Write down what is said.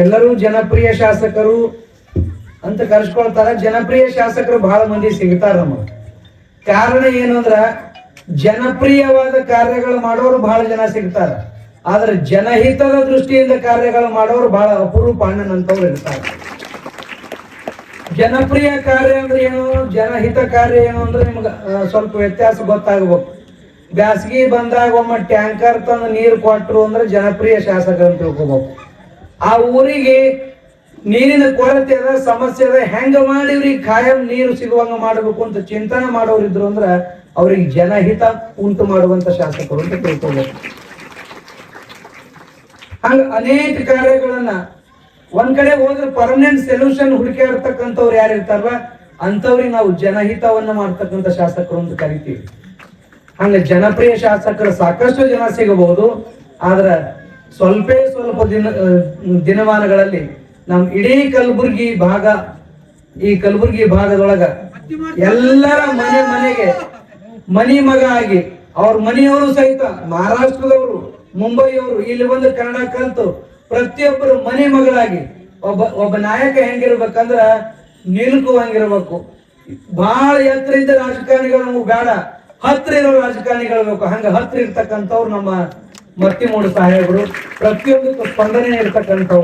ಎಲ್ಲರೂ ಜನಪ್ರಿಯ ಶಾಸಕರು ಅಂತ ಕರೆಸ್ಕೊಳ್ತಾರ. ಜನಪ್ರಿಯ ಶಾಸಕರು ಬಹಳ ಮಂದಿ ಸಿಗ್ತಾರ ನಮಗೆ. ಕಾರಣ ಏನು ಅಂದ್ರ ಜನಪ್ರಿಯವಾದ ಕಾರ್ಯಗಳು ಮಾಡೋರು ಬಹಳ ಜನ ಸಿಗ್ತಾರ. ಆದ್ರೆ ಜನಹಿತದ ದೃಷ್ಟಿಯಿಂದ ಕಾರ್ಯಗಳು ಮಾಡೋರು ಬಹಳ ಅಪರೂಪ ಅಣ್ಣನಂತವ್ರು ಇರ್ತಾರೆ. ಜನಪ್ರಿಯ ಕಾರ್ಯ ಅಂದ್ರೆ ಏನು, ಜನಹಿತ ಕಾರ್ಯ ಏನು ಅಂದ್ರೆ ನಿಮ್ಗೆ ಸ್ವಲ್ಪ ವ್ಯತ್ಯಾಸ ಗೊತ್ತಾಗಬೇಕು. ಬ್ಯಾಸಗಿ ಬಂದಾಗ ಒಮ್ಮೆ ಟ್ಯಾಂಕರ್ ತಂದು ನೀರು ಕೊಟ್ಟರು ಅಂದ್ರೆ ಜನಪ್ರಿಯ ಶಾಸಕರು ಅಂತ ತಿಳ್ಕೊಬೇಕು. ಆ ಊರಿಗೆ ನೀರಿನ ಕೊರತೆ ಅದ, ಸಮಸ್ಯೆ ಅದ, ಹೆಂಗ ಮಾಡಿ ಇವ್ರಿಗೆ ಕಾಯಂ ನೀರು ಸಿಗುವಂಗ ಮಾಡಬೇಕು ಅಂತ ಚಿಂತನೆ ಮಾಡೋರು ಇದ್ರು ಅಂದ್ರ ಅವ್ರಿಗೆ ಜನಹಿತ ಉಂಟು ಮಾಡುವಂತ ಶಾಸಕರು ಅಂತ ತಿಳ್ಕೊಬೇಕು. ಹಂಗ ಅನೇಕ ಕಾರ್ಯಗಳನ್ನ ಒಂದ್ ಕಡೆ ಹೋದ್ರೆ ಪರ್ಮನೆಂಟ್ ಸೊಲ್ಯೂಷನ್ ಹುಡುಕಾಡ್ತಕ್ಕಂಥವ್ರು ಯಾರು ಇರ್ತಾರಲ್ಲ ಅಂತವ್ರಿಗೆ ನಾವು ಜನಹಿತವನ್ನ ಮಾಡ್ತಕ್ಕಂಥ ಶಾಸಕರು ಅಂತ ಕರಿತೀವಿ. ಹಂಗ ಜನಪ್ರಿಯ ಶಾಸಕರು ಸಾಕಷ್ಟು ಜನ ಸಿಗಬಹುದು. ಆದ್ರ ಸ್ವಲ್ಪ ದಿನಮಾನಗಳಲ್ಲಿ ನಮ್ ಇಡೀ ಕಲಬುರ್ಗಿ ಭಾಗ, ಈ ಕಲಬುರ್ಗಿ ಭಾಗದೊಳಗ ಎಲ್ಲರ ಮನೆಗೆ ಮನಿ ಮಗ ಆಗಿ ಅವ್ರ ಮನೆಯವರು ಸಹಿತ ಮಹಾರಾಷ್ಟ್ರದವರು, ಮುಂಬೈಯವರು ಇಲ್ಲಿ ಬಂದು ಕನ್ನಡ ಕಲ್ತು ಪ್ರತಿಯೊಬ್ಬರು ಮನೆ ಮಗಳಾಗಿ ಒಬ್ಬ ನಾಯಕ ಹೆಂಗಿರ್ಬೇಕಂದ್ರ ನಿಲ್ಕುವಂಗಿರ್ಬೇಕು. ಬಹಳ ಎತ್ತರ ಇದ್ದ ರಾಜಕಾರಣಿಗಳು ನಮಗ್ ಬೇಡ, ಹತ್ರ ಇರೋ ರಾಜಕಾರಣಿಗಳು ಬೇಕು. ಹಂಗ ಹತ್ರ ಇರ್ತಕ್ಕಂಥವ್ರು ನಮ್ಮ ಮತ್ತಿಮೂಡು ಸಾಹೇಬರು, ಪ್ರತಿಯೊಂದಕ್ಕೂ ಸ್ಪಂದನೆ ಇರ್ತಕ್ಕಂಥವ್ರು.